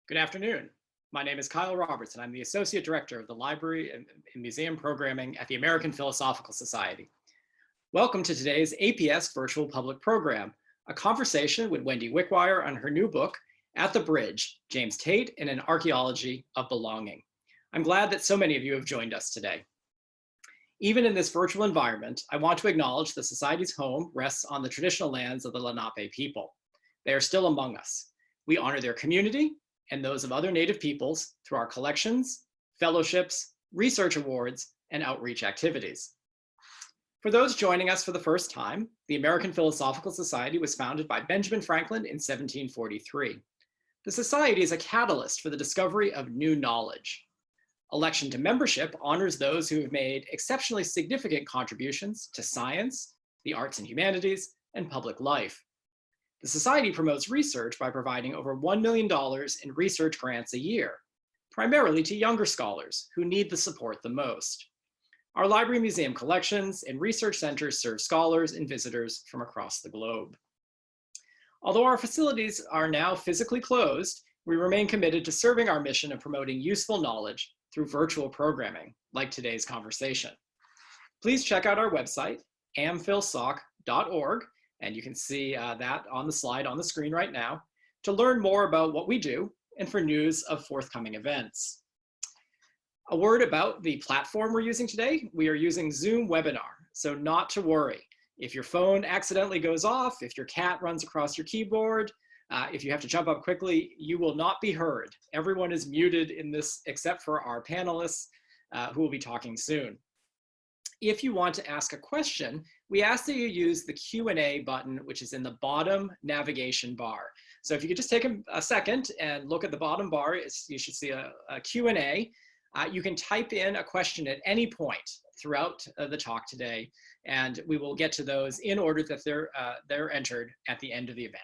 Good afternoon. My name is Kyle Roberts, and I'm the Associate Director of the Library and Museum Programming at the American Philosophical Society. Welcome to today's APS Virtual Public Program, a conversation with Wendy Wickwire on her new book, At the Bridge, James Teit and an Archaeology of Belonging. I'm glad that so many of you have joined us today. Even in this virtual environment, I want to acknowledge the Society's home rests on the traditional lands of the Lenape people. They are still among us. We honor their community and those of other Native peoples through our collections, fellowships, research awards, and outreach activities. For those joining us for the first time, the American Philosophical Society was founded by Benjamin Franklin in 1743. The Society is a catalyst for the discovery of new knowledge. Election to membership honors those who have made exceptionally significant contributions to science, the arts and humanities, and public life. The Society promotes research by providing over $1 million in research grants a year, primarily to younger scholars who need the support the most. Our library museum collections and research centers serve scholars and visitors from across the globe. Although our facilities are now physically closed, we remain committed to serving our mission of promoting useful knowledge through virtual programming, like today's conversation. Please check out our website, amphilsoc.org, and you can see that on the slide on the screen right now, to learn more about what we do and for news of forthcoming events. A word about the platform we're using today. We are using Zoom webinar, so not to worry. If your phone accidentally goes off, if your cat runs across your keyboard, if you have to jump up quickly, you will not be heard. Everyone is muted in this except for our panelists who will be talking soon. If you want to ask a question, we ask that you use the Q&A button, which is in the bottom navigation bar. So if you could just take a second and look at the bottom bar, you should see a Q&A. You can type in a question at any point throughout the talk today, and we will get to those in order that they're entered at the end of the event.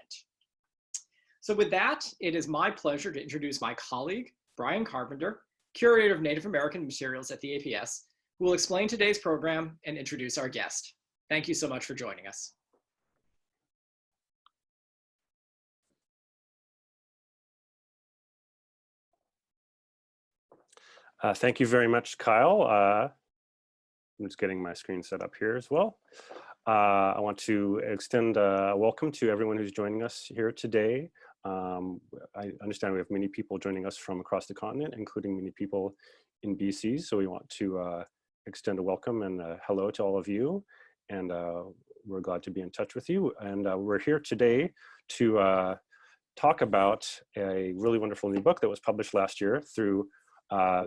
So with that, it is my pleasure to introduce my colleague, Brian Carpenter, Curator of Native American Materials at the APS, who will explain today's program and introduce our guest. Thank you so much for joining us. Thank you very much, Kyle. I'm just getting my screen set up here as well. I want to extend a welcome to everyone who's joining us here today. I understand we have many people joining us from across the continent, including many people in BC. So we want to extend a welcome and a hello to all of you. And we're glad to be in touch with you. And we're here today to talk about a really wonderful new book that was published last year through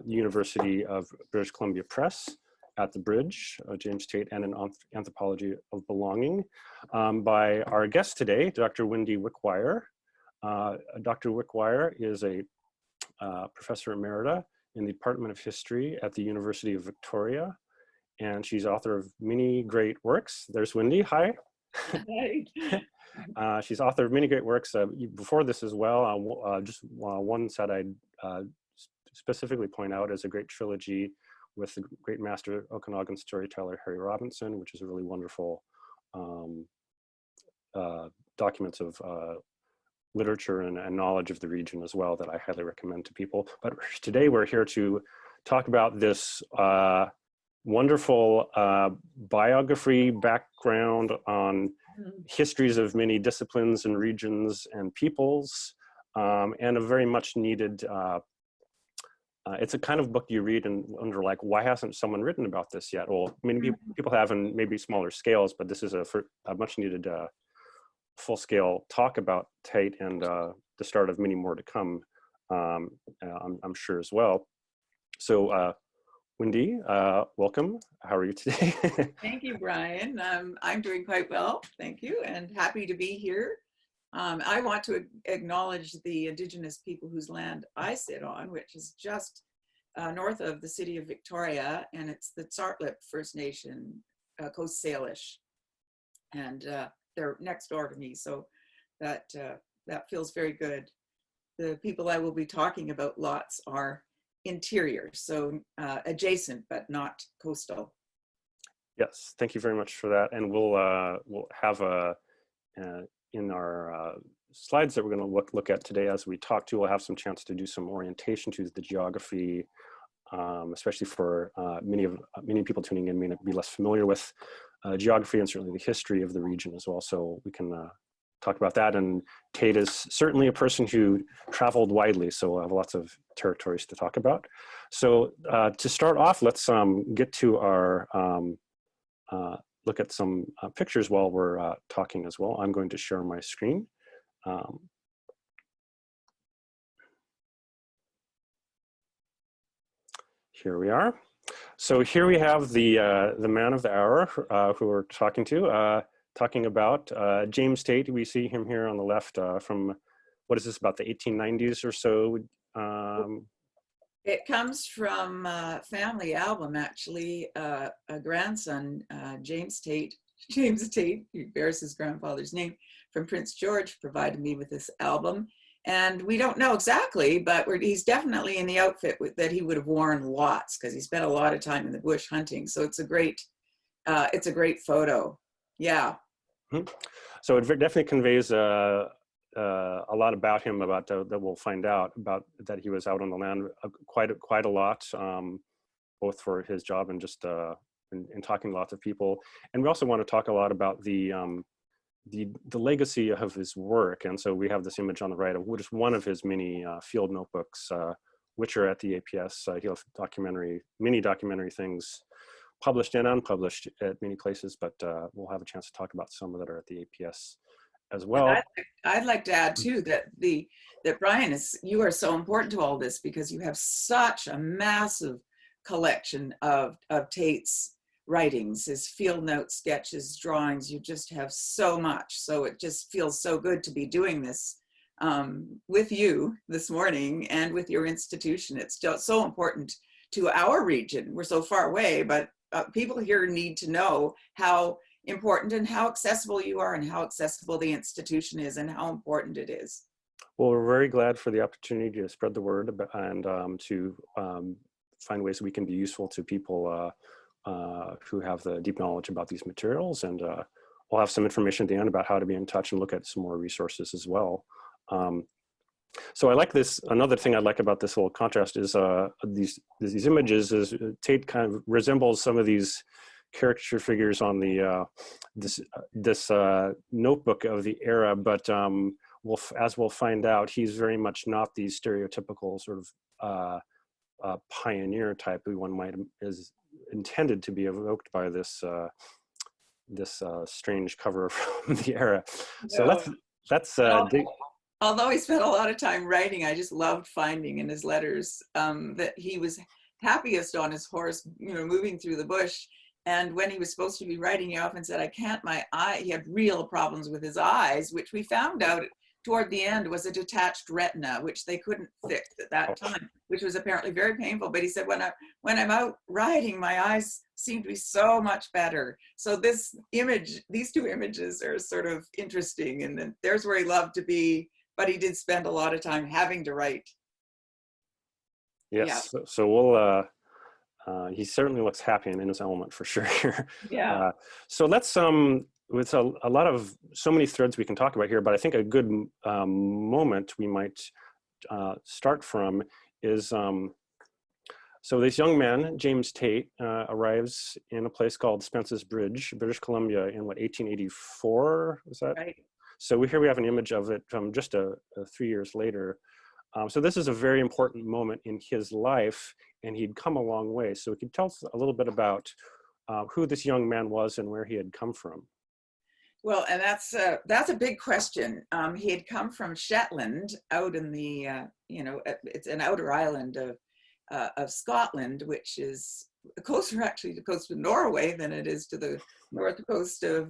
University of British Columbia Press, At the Bridge, James Teit and an Anthropology of Belonging, by our guest today, Dr. Wendy Wickwire. Dr. Wickwire is a professor emerita in the Department of History at the University of Victoria, and she's author of many great works. There's Wendy, hi. Hi. She's author of many great works. Before this as well, just one that I'd specifically point out is a great trilogy with the great master Okanagan storyteller Harry Robinson, which is a really wonderful documents of literature and knowledge of the region as well that I highly recommend to people. But today we're here to talk about this wonderful biography background on histories of many disciplines and regions and peoples, and a very much needed, it's a kind of book you read and wonder, like, why hasn't someone written about this yet? Well, many people have in maybe smaller scales, but this is a much needed full-scale talk about Teit and the start of many more to come, I'm sure as well. So Wendy, welcome. How are you today? Thank you, Brian. I'm doing quite well, thank you, and happy to be here. I want to acknowledge the Indigenous people whose land I sit on, which is just north of the city of Victoria, and it's the Tsartlip First Nation, Coast Salish, and they're next door to me, so that feels very good. The people I will be talking about lots are interior, so adjacent but not coastal. Yes, thank you very much for that, and we'll have a in our slides that we're going to look at today as we talk to, we'll have some chance to do some orientation to the geography, especially for many people tuning in may not be less familiar with geography and certainly the history of the region as well. So we can talk about that. And Tate is certainly a person who traveled widely, so we'll have lots of territories to talk about. So to start off, let's get to our look at some pictures while we're talking as well. I'm going to share my screen. Here we are. So here we have the man of the hour who we're talking to, talking about James Teit. We see him here on the left from, what is this, about the 1890s or so? It comes from a family album, actually. A grandson, James Teit, he bears his grandfather's name, from Prince George, provided me with this album. And we don't know exactly, but he's definitely in the outfit that he would have worn lots, because he spent a lot of time in the bush hunting. So it's a great photo. Yeah. Mm-hmm. So it definitely conveys a lot about him, about that we'll find out about, that he was out on the land quite a lot, both for his job and just in talking to lots of people. And we also want to talk a lot about the legacy of his work. And so we have this image on the right of just one of his many field notebooks, which are at the APS. He'll have many documentary things published and unpublished at many places, but we'll have a chance to talk about some that are at the APS as well. I'd like to add too that Brian, you are so important to all this, because you have such a massive collection of Tate's writings, his field notes, sketches, drawings. You just have so much. So it just feels so good to be doing this with you this morning and with your institution. It's just so important to our region. We're so far away, but people here need to know how important and how accessible you are, and how accessible the institution is, and how important it is. Well, we're very glad for the opportunity to spread the word and to find ways that we can be useful to people who have the deep knowledge about these materials. And we'll have some information at the end about how to be in touch and look at some more resources as well. So I like this. Another thing I like about this little contrast is these images. Is Tate kind of resembles some of these caricature figures on the this notebook of the era, but as we'll find out, he's very much not the stereotypical sort of pioneer type who one might is intended to be evoked by this this strange cover from the era. So let's although he spent a lot of time writing, I just loved finding in his letters that he was happiest on his horse, moving through the bush. And when he was supposed to be writing, he often said, he had real problems with his eyes, which we found out toward the end was a detached retina, which they couldn't fix at that time, which was apparently very painful. But he said, when I'm out riding, my eyes seem to be so much better. So these two images are sort of interesting. And then there's where he loved to be, but he did spend a lot of time having to write. Yes, yeah. So we'll, he certainly looks happy and in his element for sure. Yeah. So let's, with a lot of, so many threads we can talk about here, but I think a good moment we might start from is, so this young man, James Teit, arrives in a place called Spence's Bridge, British Columbia in 1884, was that? Right. So here we have an image of it from just 3 years later. So this is a very important moment in his life, and he'd come a long way. So he could tell us a little bit about who this young man was and where he had come from. Well, and that's a big question. He had come from Shetland, out in the, it's an outer island of Scotland, which is closer actually to the coast of Norway than it is to the north coast of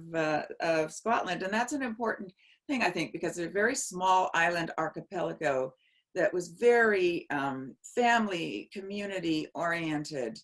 Scotland. And that's an important thing, I think, because they're a very small island archipelago that was very family, community oriented,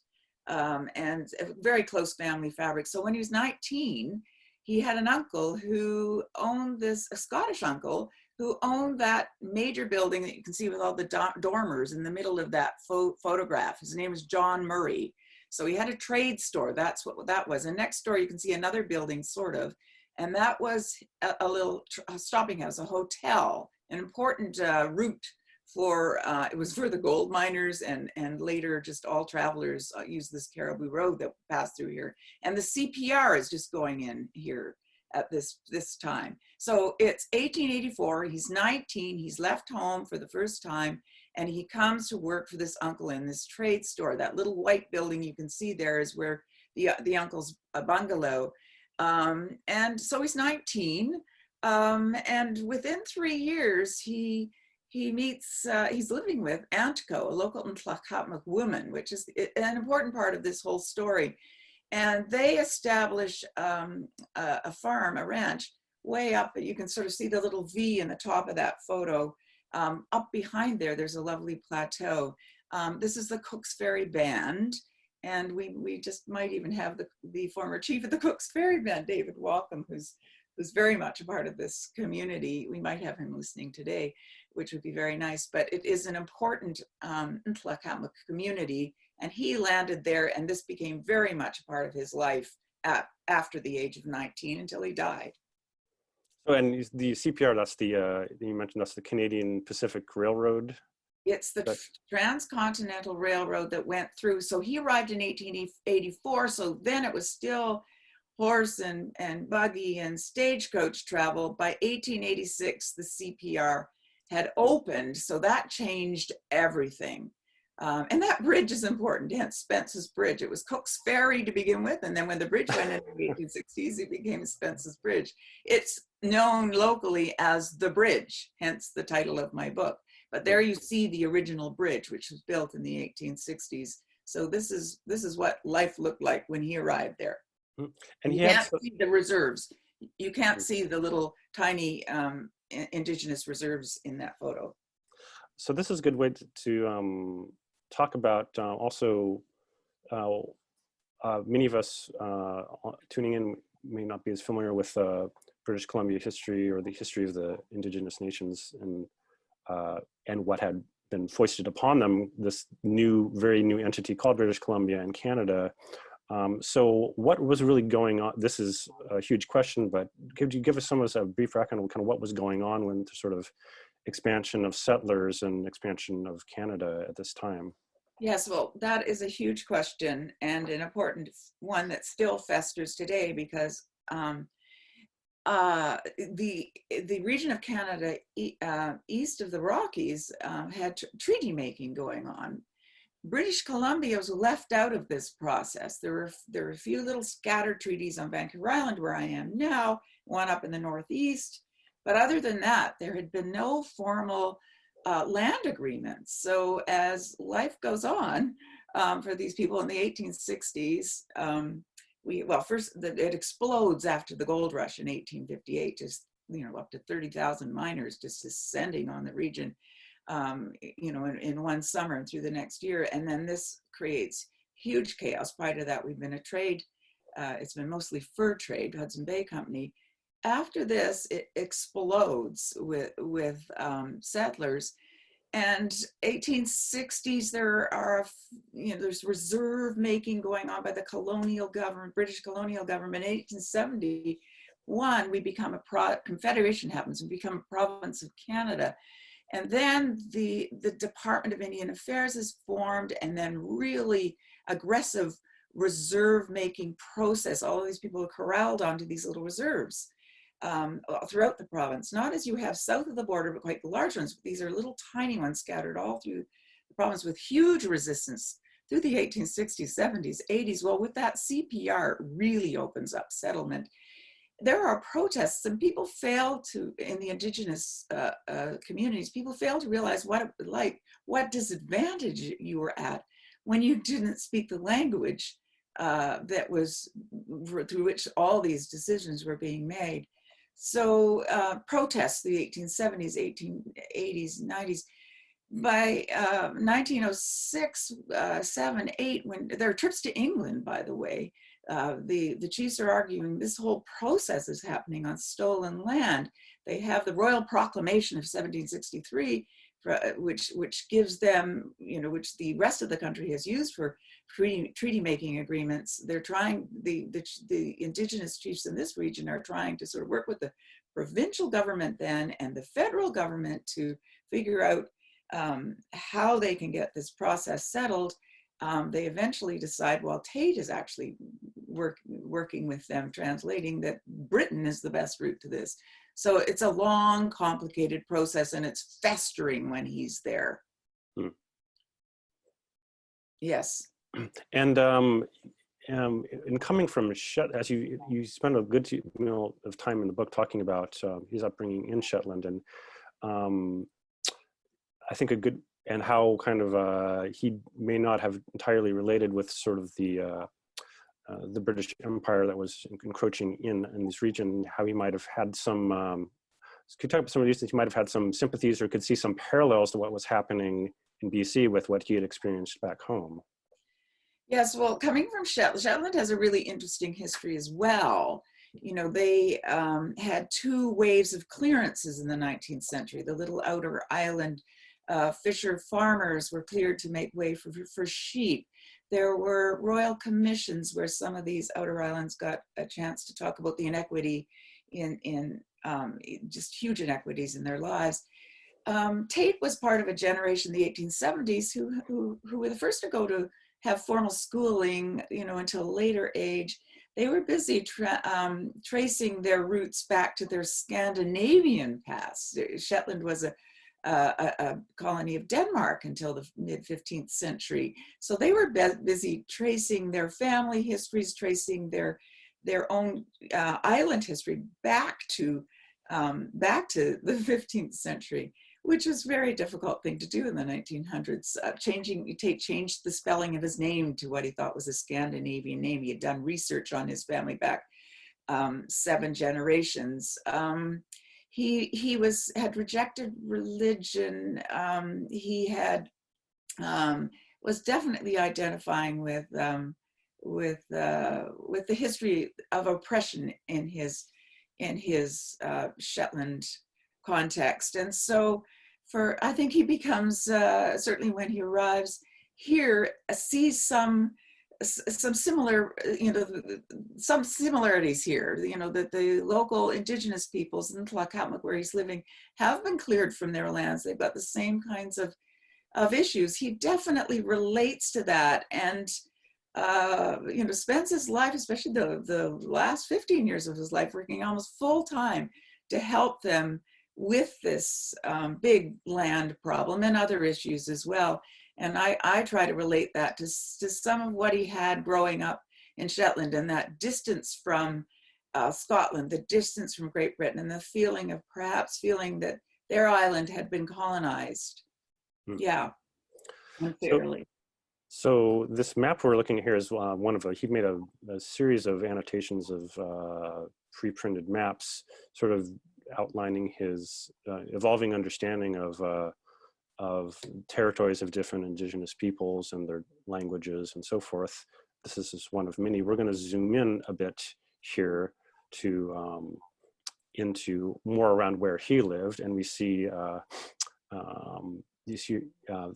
and a very close family fabric. So when he was 19, he had an uncle who owned a Scottish uncle who owned that major building that you can see with all the dormers in the middle of that photograph. His name is John Murray. So he had a trade store. That's what that was. And next door, you can see another building, sort of. And that was a little stopping house, a hotel, an important route for, it was for the gold miners, and later just all travelers use this Caribou Road that passed through here. And the CPR is just going in here at this time. So it's 1884, he's 19, he's left home for the first time, and he comes to work for this uncle in this trade store. That little white building you can see there is where the uncle's bungalow. And so he's 19, and within 3 years, he meets, he's living with Antco, a local Tlakatmuk woman, which is an important part of this whole story. And they establish a farm, a ranch, way up. You can sort of see the little V in the top of that photo. Up behind there, there's a lovely plateau. This is the Cook's Ferry Band. And we just might even have the former chief of the Cook's Ferry Band, David Walkham, who's very much a part of this community. We might have him listening today, which would be very nice. But it is an important Tlakatmuk community, and he landed there, and this became very much a part of his life after the age of 19 until he died. So, and the CPR, that's the, you mentioned that's the Canadian Pacific Railroad? It's the Transcontinental Railroad that went through. So he arrived in 1884. So then it was still horse and buggy and stagecoach travel. By 1886, the CPR had opened. So that changed everything. And that bridge is important, hence Spence's Bridge. It was Cook's Ferry to begin with. And then when the bridge went in the 1860s, it became Spence's Bridge. It's known locally as the bridge, hence the title of my book. But there you see the original bridge, which was built in the 1860s. So this is what life looked like when he arrived there. And you can't see the reserves. You can't see the little tiny indigenous reserves in that photo. So this is a good way to talk about also, many of us tuning in may not be as familiar with British Columbia history or the history of the Indigenous nations and what had been foisted upon them, this very new entity called British Columbia and Canada. So what was really going on? This is a huge question, but could you give us a brief background of kind of what was going on when the sort of expansion of settlers and expansion of Canada at this time? Yes, well, that is a huge question and an important one that still festers today, because the region of Canada east of the Rockies had treaty making going on. British Columbia was left out of this process. There were a few little scattered treaties on Vancouver Island, where I am now, one up in the Northeast. But other than that, there had been no formal land agreements. So as life goes on for these people in the 1860s, first it explodes after the gold rush in 1858, just up to 30,000 miners just descending on the region, in one summer and through the next year. And then this creates huge chaos. Prior to that, we've been a trade. It's been mostly fur trade, Hudson Bay Company. After this, it explodes with settlers. And 1860s, there's reserve making going on by the colonial government, British colonial government. In 1871, we become confederation happens, we become a province of Canada. And then the Department of Indian Affairs is formed, and then really aggressive reserve making process. All of these people are corralled onto these little reserves throughout the province, not as you have south of the border, but quite the large ones. These are little tiny ones scattered all through the province with huge resistance through the 1860s, 70s, 80s. Well, with that, CPR really opens up settlement. There are protests, and people fail to, in the Indigenous communities, people fail to realize what disadvantage you were at when you didn't speak the language that was through which all these decisions were being made. So protests, the 1870s, 1880s, 90s. By 1906, 7, 8, when there are trips to England, by the way, the chiefs are arguing this whole process is happening on stolen land. They have the Royal Proclamation of 1763 which gives them, which the rest of the country has used for treaty making agreements. They're trying, the Indigenous chiefs in this region are trying to sort of work with the provincial government then and the federal government to figure out how they can get this process settled. They eventually decide, well, Tate is actually working with them, translating that Britain is the best route to this. So it's a long, complicated process, and it's festering when he's there. Hmm. Yes. And in coming from as you spend a good deal of time in the book talking about his upbringing in Shetland, and I think and how kind of he may not have entirely related with sort of the British Empire that was encroaching in this region, how he might have had some, could you talk about some of these things? He might have had some sympathies or could see some parallels to what was happening in BC with what he had experienced back home. Yes, well, coming from Shetland has a really interesting history as well. They had two waves of clearances in the 19th century. The little outer island fisher farmers were cleared to make way for sheep. There were royal commissions where some of these outer islands got a chance to talk about the inequity in just huge inequities in their lives. Tate was part of a generation in the 1870s who were the first to go to have formal schooling, until a later age. They were busy tracing their roots back to their Scandinavian past. Shetland was a colony of Denmark until the mid-15th century. So they were busy tracing their family histories, tracing their own island history back to the 15th century, which was a very difficult thing to do in the 1900s. Tate changed the spelling of his name to what he thought was a Scandinavian name. He had done research on his family back 7 generations. He had rejected religion. He had was definitely identifying with the history of oppression in his Shetland context. And so I think he becomes, certainly when he arrives here, sees some similar, some similarities here, that the local Indigenous peoples in Tlakatlak, where he's living, have been cleared from their lands. They've got the same kinds of issues. He definitely relates to that, and spends his life, especially the last 15 years of his life, working almost full time to help them with this big land problem and other issues as well. And I try to relate that to some of what he had growing up in Shetland, and that distance from Scotland, the distance from Great Britain, and the feeling that their island had been colonized. Yeah, unfairly. So this map we're looking at here is he made a series of annotations of pre-printed maps, sort of outlining his evolving understanding of territories of different Indigenous peoples and their languages and so forth. This is just one of many. We're going to zoom in a bit here to into more around where he lived, and we see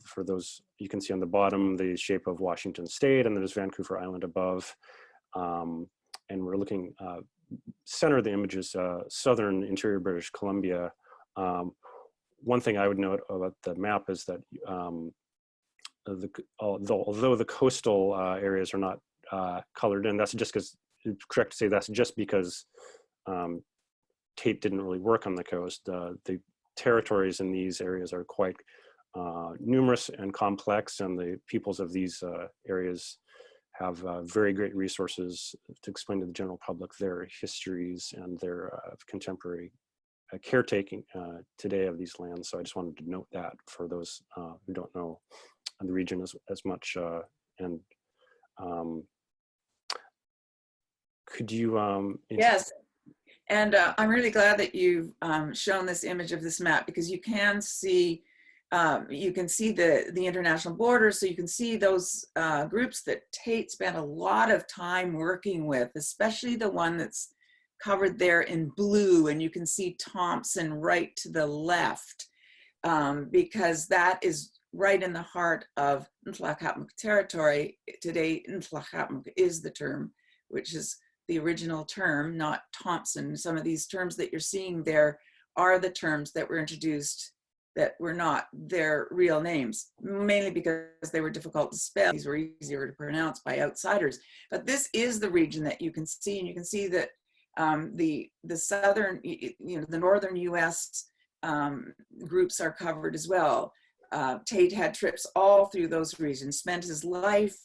for those, you can see on the bottom the shape of Washington State, and there's Vancouver Island above, and we're looking center of the image is southern interior British Columbia. One thing I would note about the map is that although the coastal areas are not colored in, that's just because, it's correct to say that's just because Tate didn't really work on the coast. The territories in these areas are quite numerous and complex, and the peoples of these areas have very great resources to explain to the general public their histories and their contemporary caretaking today of these lands. So I just wanted to note that for those who don't know the region as much. Could you? Yes, and I'm really glad that you've shown this image of this map, because you can see the international borders, so you can see those groups that Tate spent a lot of time working with, especially the one that's covered there in blue, and you can see Thompson right to the left. because that is right in the heart of Ntlaka'pamux territory. Today, Ntlaka'pamux is the term, which is the original term, not Thompson. Some of these terms that you're seeing there are the terms that were introduced that were not their real names, mainly because they were difficult to spell. These were easier to pronounce by outsiders. But this is the region that you can see, and you can see that the southern, the northern U.S. Groups are covered as well. Tate had trips all through those regions, spent his life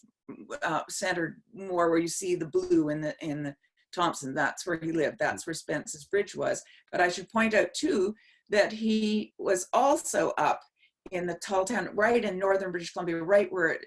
centered more where you see the blue in the Thompson. That's where he lived. That's where Spence's Bridge was. But I should point out too that he was also up in the Tulltown, right in northern British Columbia, right where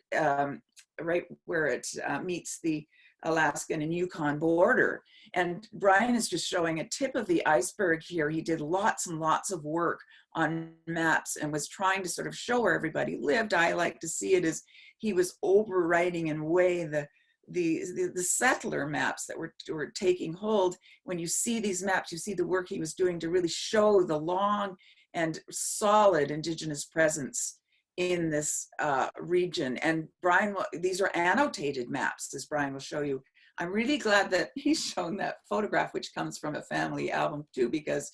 it meets the Alaskan and Yukon border. And Brian is just showing a tip of the iceberg here. He did lots and lots of work on maps and was trying to sort of show where everybody lived. I like to see it as he was overwriting in a way the settler maps that were taking hold. When you see these maps, you see the work he was doing to really show the long and solid Indigenous presence in this region. And Brian, these are annotated maps, as Brian will show you. I'm really glad that he's shown that photograph, which comes from a family album too, because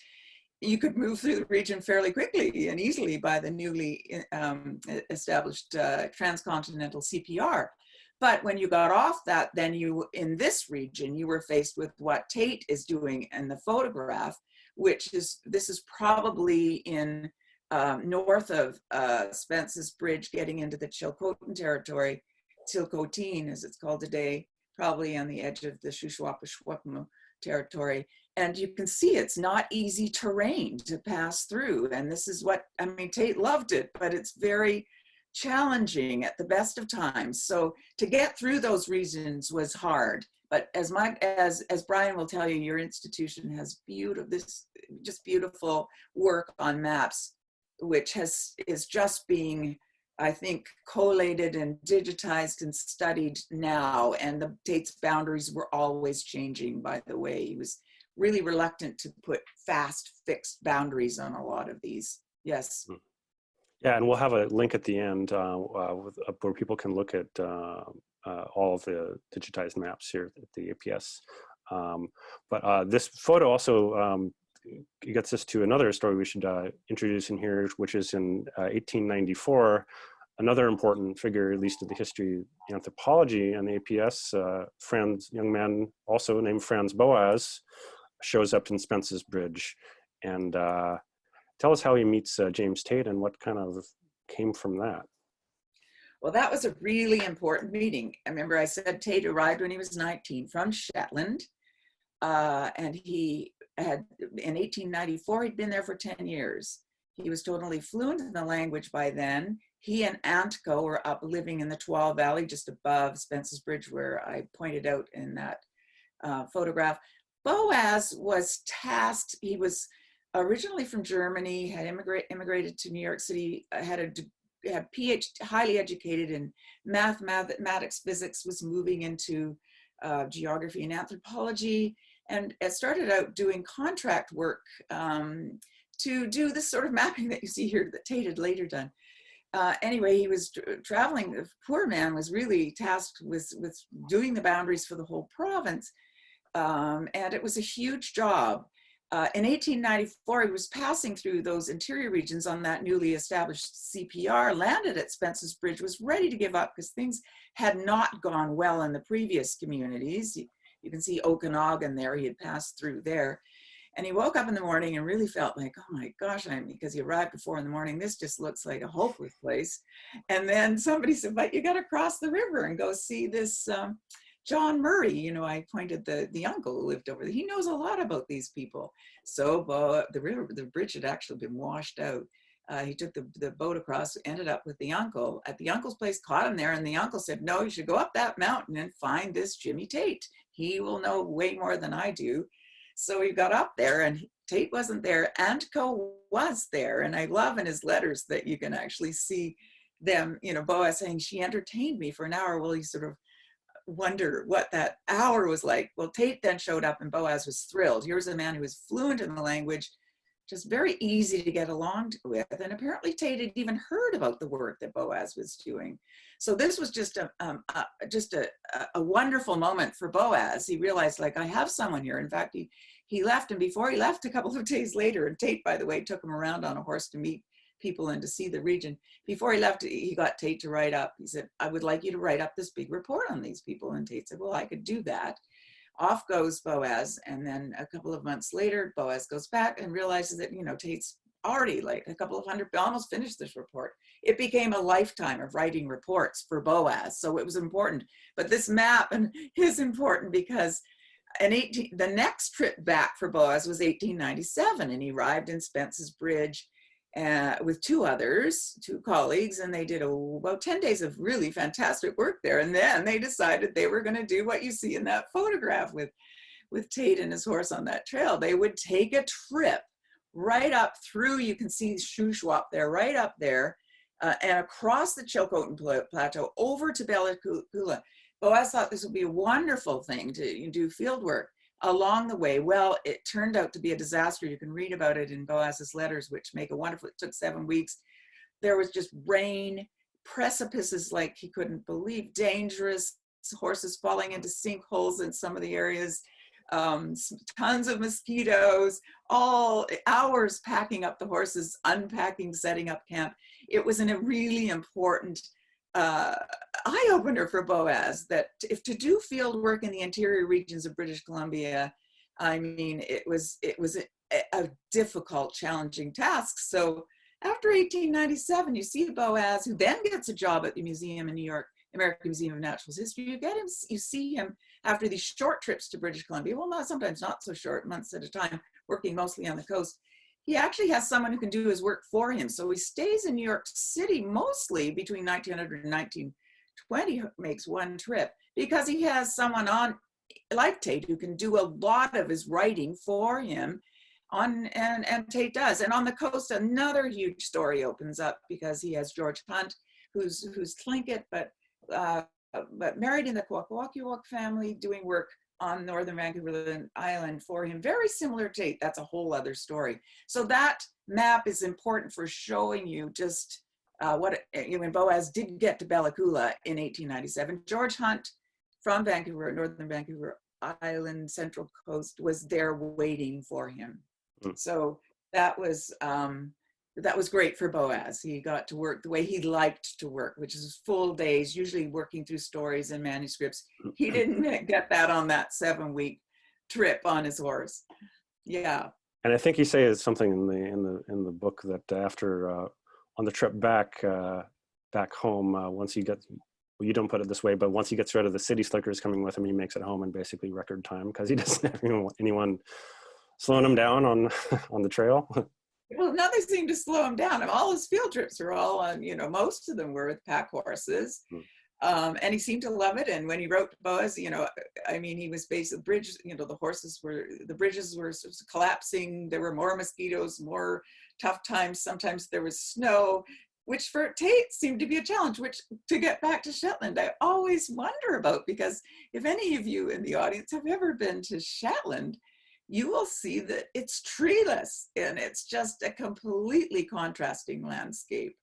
you could move through the region fairly quickly and easily by the newly established transcontinental CPR. But when you got off that, then in this region, you were faced with what Tate is doing in the photograph, this is probably in north of Spence's Bridge, getting into the Chilcotin territory, Chilcotin as it's called today, probably on the edge of the Shuswap territory. And you can see it's not easy terrain to pass through. And this is what, I mean, Tate loved it, but it's very challenging at the best of times. So to get through those regions was hard. But as Brian will tell you, your institution has beautiful work on maps, which is just being, I think, collated and digitized and studied now. And the Tate's boundaries were always changing, by the way. He was really reluctant to put fast, fixed boundaries on a lot of these. Yes. Yeah, and we'll have a link at the end where people can look at all of the digitized maps here at the APS. But this photo also gets us to another story we should introduce in here, which is in 1894. Another important figure, at least in the history of anthropology and the APS, young man also named Franz Boas, shows up in Spence's Bridge. And tell us how he meets James Teit and what kind of came from that. Well, that was a really important meeting. I remember I said Tate arrived when he was 19 from Shetland. And he had, in 1894, he'd been there for 10 years. He was totally fluent in the language by then. He and Antco were up living in the Tual Valley, just above Spence's Bridge, where I pointed out in that photograph. Boas was tasked, he was originally from Germany, had immigrated to New York City, had PhD, highly educated in mathematics, physics, was moving into geography and anthropology, and started out doing contract work to do this sort of mapping that you see here that Tate had later done. Anyway, he was traveling. The poor man was really tasked with doing the boundaries for the whole province. And it was a huge job. In 1894, he was passing through those interior regions on that newly established CPR, landed at Spence's Bridge, was ready to give up because things had not gone well in the previous communities. You can see Okanagan there, he had passed through there. And he woke up in the morning and really felt like, oh my gosh, because he arrived at 4 in the morning, this just looks like a hopeless place. And then somebody said, but you got to cross the river and go see this John Murray. I pointed the uncle who lived over there. He knows a lot about these people. So the bridge had actually been washed out. He took the boat across, ended up with the uncle. At the uncle's place, caught him there, and the uncle said, no, you should go up that mountain and find this Jimmy Tate. He will know way more than I do. So he got up there, and Tate wasn't there. Antco was there, and I love in his letters that you can actually see them, Boas saying, she entertained me for an hour. Well, you sort of wonder what that hour was like. Well, Tate then showed up, and Boas was thrilled. Here's a man who was fluent in the language, just very easy to get along with. And apparently Tate had even heard about the work that Boas was doing. So this was just a wonderful moment for Boas. He realized, like, I have someone here. In fact, he left, and before he left a couple of days later, and Tate, by the way, took him around on a horse to meet people and to see the region. Before he left, he got Tate to write up. He said, I would like you to write up this big report on these people. And Tate said, well, I could do that. Off goes Boas, and then a couple of months later, Boas goes back and realizes that, you know, Tate's already like a couple of hundred, almost finished this report. It became a lifetime of writing reports for Boas, so it was important. But this map is important because the next trip back for Boas was 1897, and he arrived in Spence's Bridge with two colleagues, and they did about 10 days of really fantastic work there. And then they decided they were going to do what you see in that photograph with Tate and his horse on that trail. They would take a trip right up through, you can see Shuswap there, right up there, and across the Chilcotin Plateau over to Bella Coola. Boas thought this would be a wonderful thing to do field work. Along the way, well, it turned out to be a disaster. You can read about it in Boas's letters, which make a wonderful, it took 7 weeks. There was just rain, precipices like he couldn't believe, dangerous, horses falling into sinkholes in some of the areas, tons of mosquitoes, all hours packing up the horses, unpacking, setting up camp. It was a really important eye-opener for Boas that if to do field work in the interior regions of British Columbia, I mean, it was a difficult, challenging task. So after 1897, you see Boas, who then gets a job at the museum in New York, American Museum of Natural History. You see him after these short trips to British Columbia, well, sometimes not so short, months at a time, working mostly on the coast. He actually has someone who can do his work for him. So he stays in New York City mostly between 1900 and 1920, makes one trip, because he has someone on, like Tate, who can do a lot of his writing for him. And Tate does. And on the coast, another huge story opens up because he has George Hunt, who's Tlingit, but married in the Kwakwaka'wakw family, doing work on Northern Vancouver Island for him. Very similar to Tate. That's a whole other story. So that map is important for showing you just when Boas did get to Bella Coola in 1897. George Hunt from Vancouver, Northern Vancouver Island, Central Coast, was there waiting for him. So that was great for Boas. He got to work the way he liked to work, which is full days, usually working through stories and manuscripts. He didn't get that on that 7-week trip on his horse. Yeah. And I think you say it's something in the book that after on the trip back home, once he gets, well, you don't put it this way, but once he gets rid of the city slickers coming with him, he makes it home in basically record time because he doesn't have anyone slowing him down on the trail. Well, nothing seemed to slow him down. And all his field trips were all on, most of them were with pack horses. And he seemed to love it. And when he wrote to Boas, he was basically bridge, the bridges were sort of collapsing. There were more mosquitoes, more tough times. Sometimes there was snow, which for Tate seemed to be a challenge, which to get back to Shetland, I always wonder about, because if any of you in the audience have ever been to Shetland, you will see that it's treeless and it's just a completely contrasting landscape.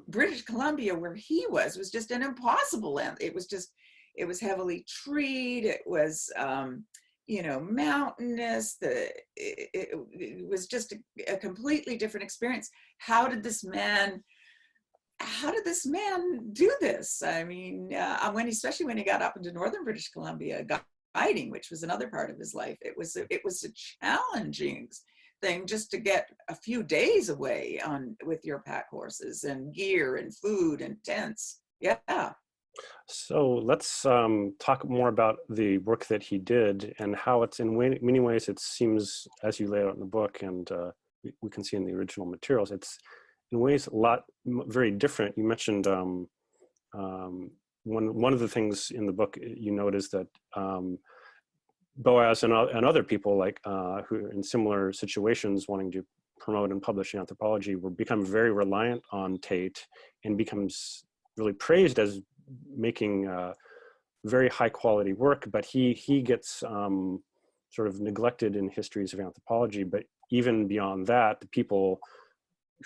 British Columbia, where he was just an impossible land. It was heavily treed. It was, mountainous. It was just a completely different experience. How did this man do this? I mean, especially when he got up into northern British Columbia, guiding, which was another part of his life. It was a challenging thing just to get a few days away with your pack horses and gear and food and tents. Yeah. So let's talk more about the work that he did and how it's in many ways, it seems, as you lay out in the book, and we can see in the original materials, it's in ways very different. You mentioned one of the things in the book you note is that Boas and other people who are in similar situations wanting to promote and publish Anthropology become very reliant on Tate and becomes really praised as making very high quality work, but he gets sort of neglected in histories of anthropology. But even beyond that, the people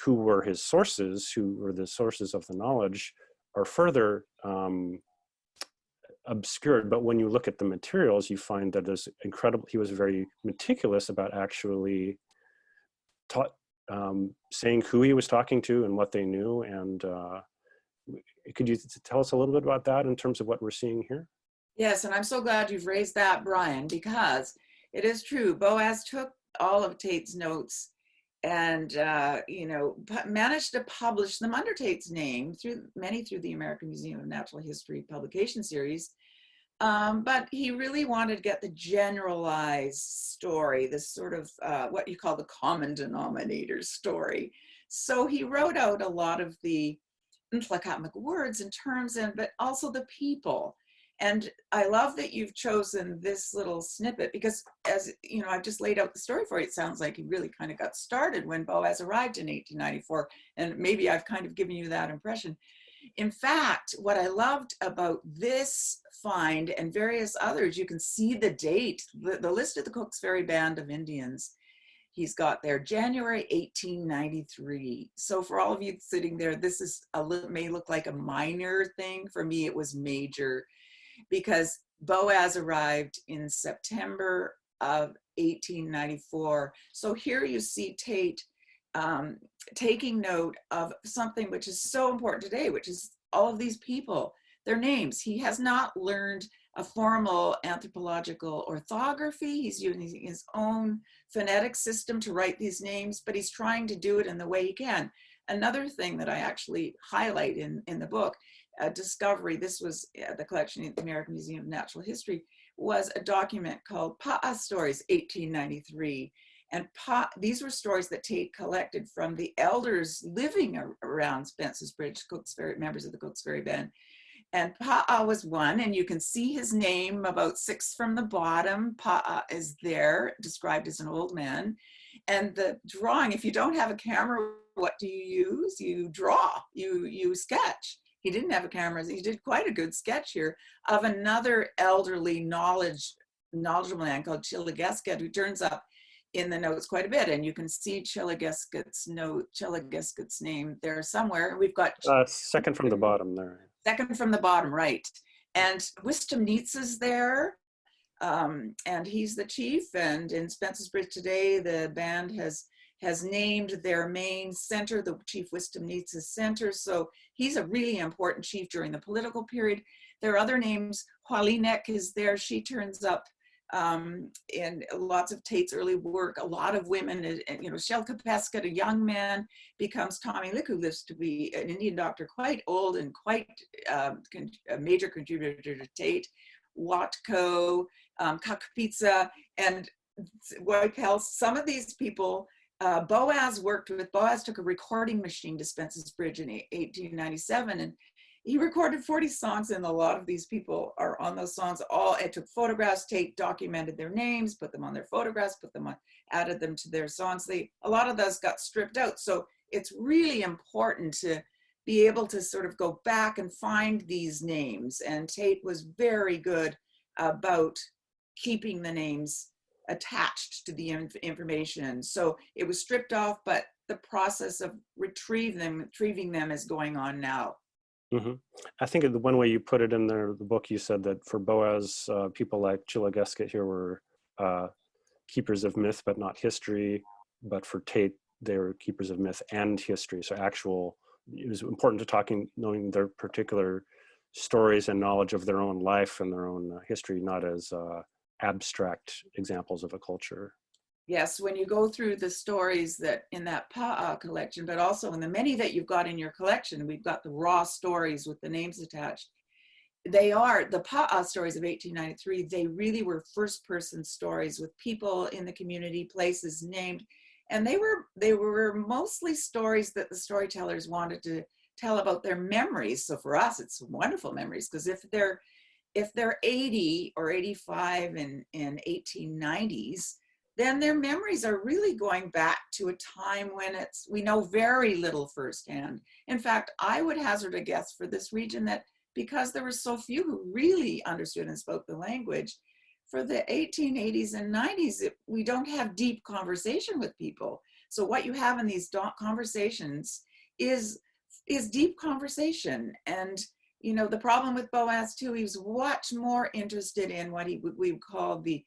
who were his sources, who were the sources of the knowledge, are further obscured. But when you look at the materials, you find that there's incredible, he was very meticulous about actually saying who he was talking to and what they knew. And could you tell us a little bit about that in terms of what we're seeing here? Yes, and I'm so glad you've raised that, Brian, because it is true. Boas took all of Tate's notes and you know, managed to publish them under Tate's name through the American Museum of Natural History publication series. But he really wanted to get the generalized story, this sort of what you call the common denominator story. So he wrote out a lot of the Tlacamic words and terms, but also the people. And I love that you've chosen this little snippet because, as you know, I've just laid out the story for you. It sounds like he really kind of got started when Boas arrived in 1894. And maybe I've kind of given you that impression. In fact, what I loved about this find and various others, you can see the date, the list of the Cooks Ferry Band of Indians. He's got there January 1893. So for all of you sitting there, this is may look like a minor thing. For me, it was major, because Boas arrived in September of 1894. So here you see Tate taking note of something which is so important today, which is all of these people, their names. He has not learned a formal anthropological orthography. He's using his own phonetic system to write these names, but he's trying to do it in the way he can. Another thing that I actually highlight in the book, discovery, this was the collection at the American Museum of Natural History, was a document called Pa'a Stories, 1893. And these were stories that Tate collected from the elders living around Spencer's Bridge, Cooks Ferry, members of the Cooks Ferry Band. And Pa'a was one, and you can see his name about 6 from the bottom. Pa'a is there, described as an old man. And the drawing, if you don't have a camera, what do you use? You draw, you sketch. He didn't have a camera. He did quite a good sketch here of another elderly knowledgeable man called Chiligesket, who turns up in the notes quite a bit. And you can see Chiligescet's name there somewhere. We've got second from the bottom there. Second from the bottom, right. And Wisdom Neats is there, and he's the chief. And in Spencer's Bridge today, the band has named their main center, the Chief Wisdom Neats' center. So he's a really important chief during the political period. There are other names. Hualinek is there. She turns up in lots of Tate's early work. A lot of women, you know, Shelkapesket, a young man, becomes Tommy Lick, who lives to be an Indian doctor, quite old and quite a major contributor to Tate. Watko, Kakapizza, and Whitepel. Some of these people, Boas took a recording machine to Spencer's Bridge in 1897, and he recorded 40 songs, and a lot of these people are on those songs. It took photographs. Tate documented their names, put them on their photographs, added them to their songs. A lot of those got stripped out. So it's really important to be able to sort of go back and find these names. And Tate was very good about keeping the names attached to the information. So it was stripped off, but the process of retrieving them is going on now. Mm-hmm. I think the one way you put it in the book, you said that for Boas, people like Chiligesket here were keepers of myth, but not history. But for Tate, they were keepers of myth and history. So it was important to knowing their particular stories and knowledge of their own life and their own history, not as abstract examples of a culture. Yes, when you go through the stories that in that Pa'a collection, but also in the many that you've got in your collection, we've got the raw stories with the names attached. They are the Pa'a stories of 1893. They really were first-person stories with people in the community, places named, and they were mostly stories that the storytellers wanted to tell about their memories. So for us, it's wonderful memories, because if they're 80 or 85 in 1890s, then their memories are really going back to a time when we know very little firsthand. In fact, I would hazard a guess for this region that because there were so few who really understood and spoke the language, for the 1880s and 90s, we don't have deep conversation with people. So what you have in these conversations is deep conversation. And, you know, the problem with Boas too, he was much more interested in what we would call the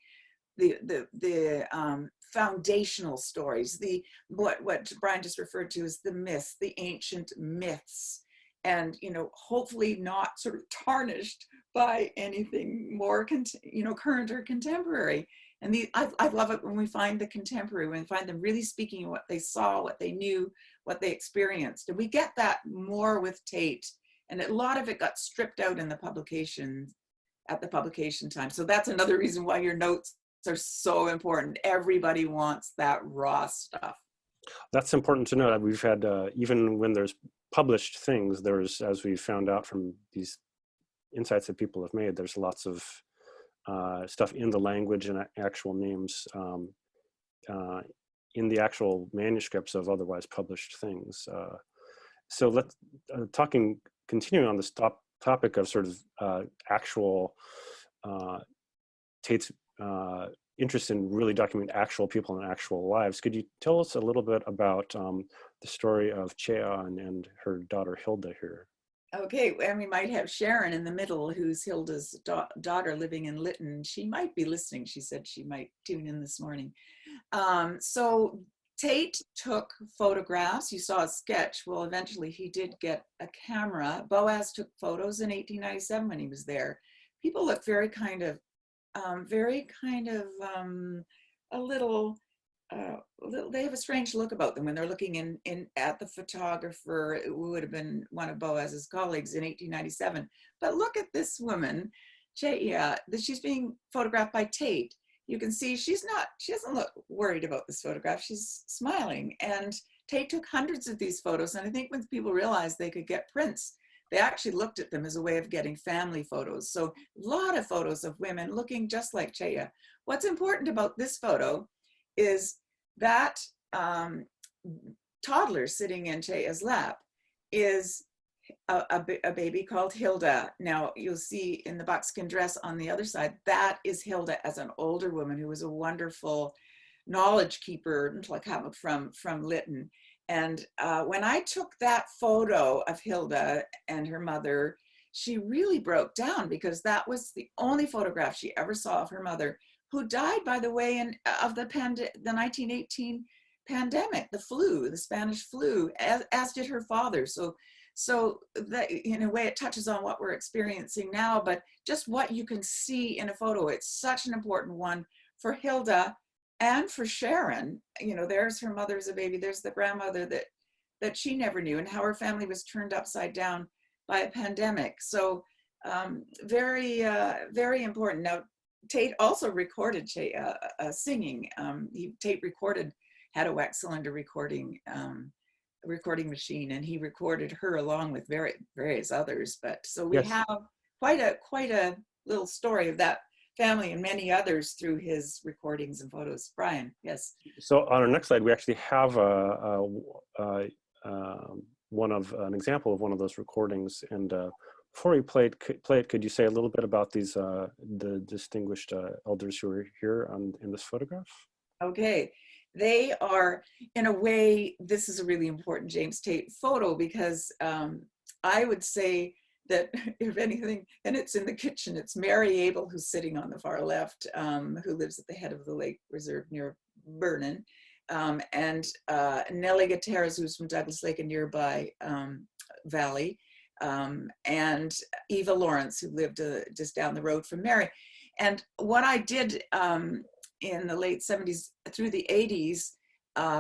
foundational stories, what Brian just referred to as the myths, the ancient myths, and, you know, hopefully not sort of tarnished by anything more, you know, current or contemporary. And I love it when we find the contemporary, when we find them really speaking what they saw, what they knew, what they experienced. And we get that more with Tate, and a lot of it got stripped out in the publication, at the publication time. So that's another reason why your notes are so important. Everybody wants that raw stuff. That's important to know. That we've had, even when there's published things, there's, as we found out from these insights that people have made, there's lots of stuff in the language and actual names in the actual manuscripts of otherwise published things. So let's, continuing on this topic of sort of actual Tate's interest in really documenting actual people and actual lives. Could you tell us a little bit about the story of Chea and her daughter Hilda here? Okay, and we might have Sharon in the middle, who's Hilda's daughter living in Lytton. She might be listening. She said she might tune in this morning. So Tate took photographs. You saw a sketch. Well, eventually he did get a camera. Boas took photos in 1897 when he was there. People look very kind of a little, they have a strange look about them when they're looking at the photographer who would have been one of Boas's colleagues in 1897. But look at this woman, Chea, she's being photographed by Tate. You can see she doesn't look worried about this photograph. She's smiling. And Tate took hundreds of these photos. And I think when people realized they could get prints, they actually looked at them as a way of getting family photos. So a lot of photos of women looking just like Chea. What's important about this photo is that toddler sitting in Chea's lap is a baby called Hilda. Now you'll see in the buckskin dress on the other side, that is Hilda as an older woman who was a wonderful knowledge keeper from Lytton. And when I took that photo of Hilda and her mother, she really broke down because that was the only photograph she ever saw of her mother, who died, by the way, of the 1918 pandemic, the Spanish flu, as did her father. So that, in a way, it touches on what we're experiencing now, but just what you can see in a photo, it's such an important one for Hilda and for Sharon. You know, there's her mother as a baby, there's the grandmother that she never knew, and how her family was turned upside down by a pandemic. So very important. Now, Tate also recorded singing. Tate had a wax cylinder recording machine, and he recorded her along with various others. But so we have quite a little story of that family and many others through his recordings and photos. Brian, yes. So on our next slide, we actually have an example of one of those recordings. And before we play it, could you say a little bit about these the distinguished elders who are here in this photograph? Okay. They are, in a way, this is a really important James Teit photo because I would say that, if anything, and it's in the kitchen, it's Mary Abel, who's sitting on the far left, who lives at the head of the lake reserve near Vernon, and Nellie Gutierrez, who's from Douglas Lake, a nearby valley, and Eva Lawrence, who lived just down the road from Mary. And what I did in the late 70s through the 80s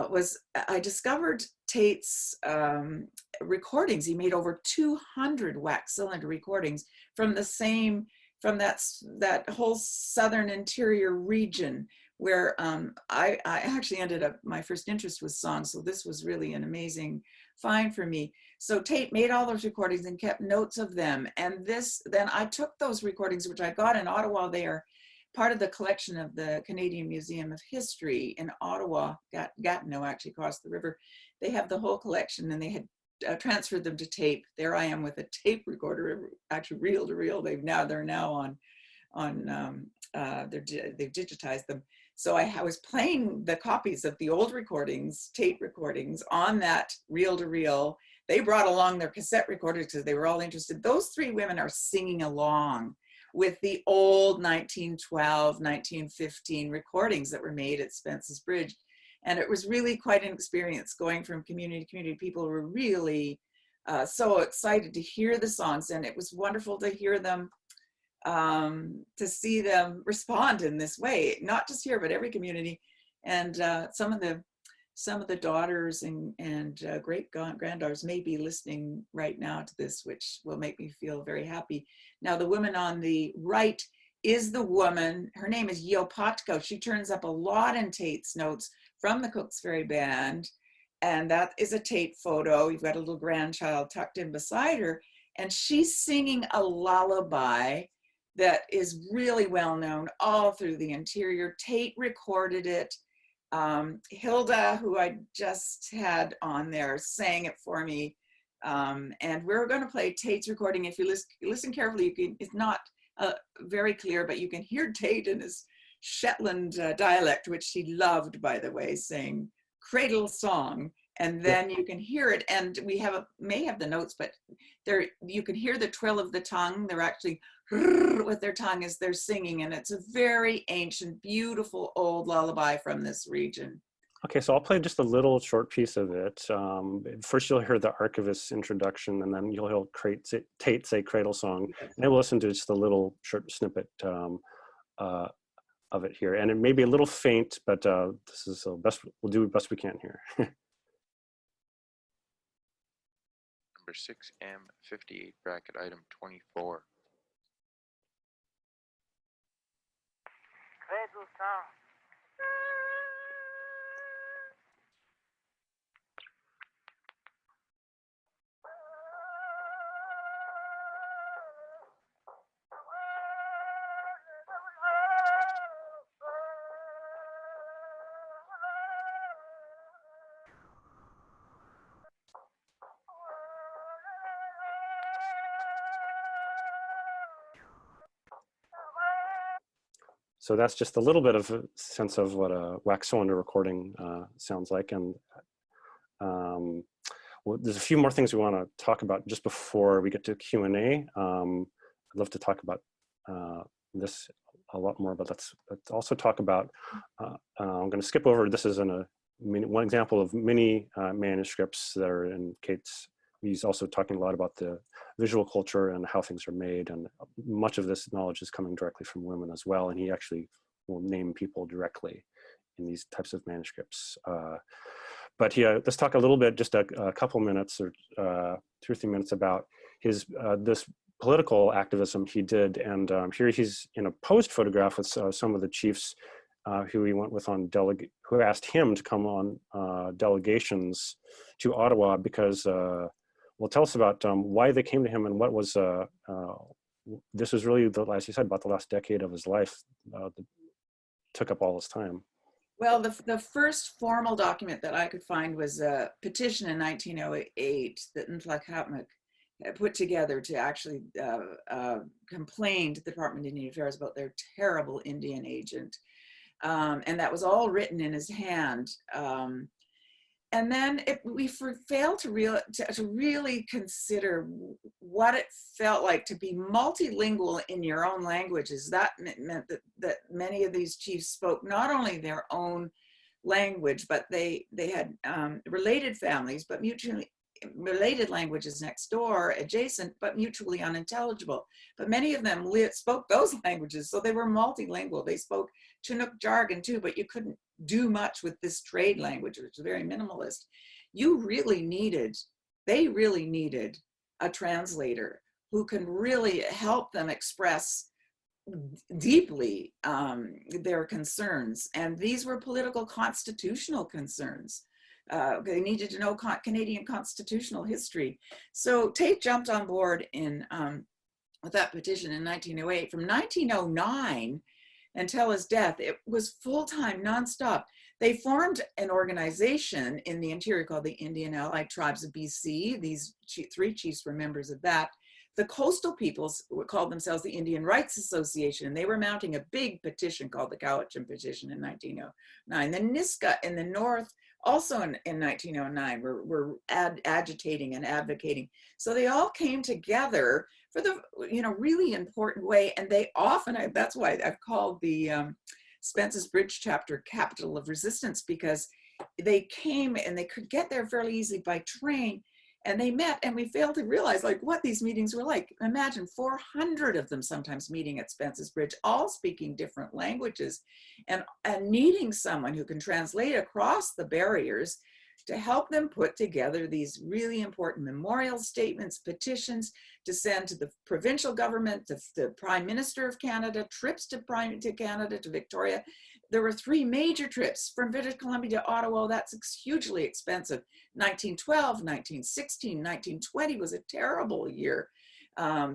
was I discovered Tate's recordings. He made over 200 wax cylinder recordings from that whole southern interior region where I actually ended up, my first interest was song, so this was really an amazing find for me. So Tate made all those recordings and kept notes of them. And then I took those recordings, which I got in Ottawa. They are part of the collection of the Canadian Museum of History in Ottawa, Gatineau, actually across the river. They have the whole collection, and they had transferred them to tape. There I am with a tape recorder, actually reel to reel. They're now they've digitized them. So I was playing the copies of the old recordings, Tate recordings, on that reel-to-reel. They brought along their cassette recorders because they were all interested. Those three women are singing along with the old 1912, 1915 recordings that were made at Spence's Bridge. And it was really quite an experience going from community to community. People were really so excited to hear the songs, and it was wonderful to hear them, to see them respond in this way, not just here, but every community. And some of the daughters and great granddaughters may be listening right now to this, which will make me feel very happy. Now, the woman on the right is the woman, her name is Yopatko. She turns up a lot in Tate's notes from the Cooks Ferry Band. And that is a Tate photo. You've got a little grandchild tucked in beside her. And she's singing a lullaby that is really well known all through the interior. Tate recorded it. Hilda, who I just had on there, sang it for me. And we're going to play Tate's recording. If you listen carefully, it's not very clear, but you can hear Tate in his Shetland dialect, which he loved, by the way, saying cradle song. And then you can hear it, and we may have the notes, but there you can hear the trill of the tongue. They're actually with their tongue as they're singing, and it's a very ancient, beautiful old lullaby from this region. Okay, so I'll play just a little short piece of it. First, you'll hear the archivist's introduction, and then you'll hear Tate say cradle song. And we'll listen to just a little short snippet of it here. And it may be a little faint, but this is the best, we'll do the best we can here. Number 6M58 bracket item 24. Cradle song. So that's just a little bit of a sense of what a wax cylinder recording sounds like. And well, there's a few more things we want to talk about just before we get to Q&A. I'd love to talk about this a lot more, but let's also talk about, I'm going to skip over, this is one example of many manuscripts that are in Kate's. He's also talking a lot about the visual culture and how things are made, and much of this knowledge is coming directly from women as well, and he actually will name people directly in these types of manuscripts. But yeah, let's talk a little bit, just a couple minutes or 2 or 3 minutes about his this political activism he did, and here he's in a posed photograph with some of the chiefs who he went with on who asked him to come on delegations to Ottawa because. Well, tell us about why they came to him and what was, this was really, as you said, about the last decade of his life that took up all his time. Well, the first formal document that I could find was a petition in 1908 that Ntlakatmak put together to actually complain to the Department of Indian Affairs about their terrible Indian agent. And that was all written in his hand. And then we failed to really consider what it felt like to be multilingual in your own languages. That meant that many of these chiefs spoke not only their own language, but they had related families, but mutually related languages next door, adjacent, but mutually unintelligible. But many of them spoke those languages, so they were multilingual. They spoke Chinook jargon too, but you couldn't do much with this trade language, which is very minimalist. They really needed a translator who can really help them express deeply their concerns. And these were political constitutional concerns. They needed to know Canadian constitutional history. So Tate jumped on board with that petition in 1908. From 1909 until his death, it was full-time, nonstop. They formed an organization in the interior called the Indian Allied Tribes of BC. These 3 chiefs were members of that. the coastal peoples called themselves the Indian Rights Association, and they were mounting a big petition called the Cowichan Petition in 1909. The Niska in the north, also in 1909, were agitating and advocating. So they all came together for the really important way, and they often, that's why I've called the Spence's Bridge chapter Capital of Resistance, because they came and they could get there fairly easily by train, and they met, and we failed to realize like what these meetings were like. Imagine 400 of them sometimes meeting at Spence's Bridge, all speaking different languages, and needing someone who can translate across the barriers to help them put together these really important memorial statements, petitions to send to the provincial government, to the Prime Minister of Canada, trips to Canada, to Victoria. There were 3 major trips from British Columbia to Ottawa. That's hugely expensive. 1912, 1916, 1920 was a terrible year.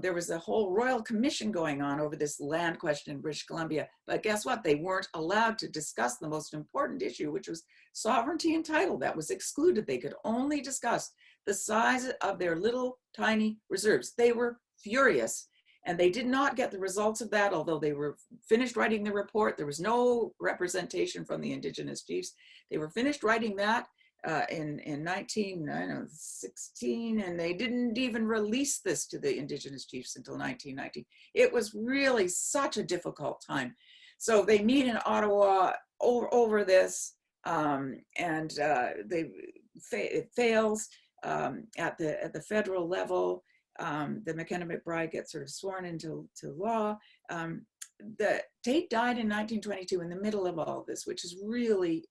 There was a whole royal commission going on over this land question in British Columbia. But guess what? They weren't allowed to discuss the most important issue, which was sovereignty and title. That was excluded. They could only discuss the size of their little tiny reserves. They were furious, and they did not get the results of that, although they were finished writing the report. There was no representation from the Indigenous chiefs. They were finished writing that in 1916, and they didn't even release this to the Indigenous chiefs until 1919. It was really such a difficult time. So they meet in Ottawa over this, and it fails at the federal level. The McKenna McBride gets sort of sworn into law. Tate died in 1922 in the middle of all of this, which is really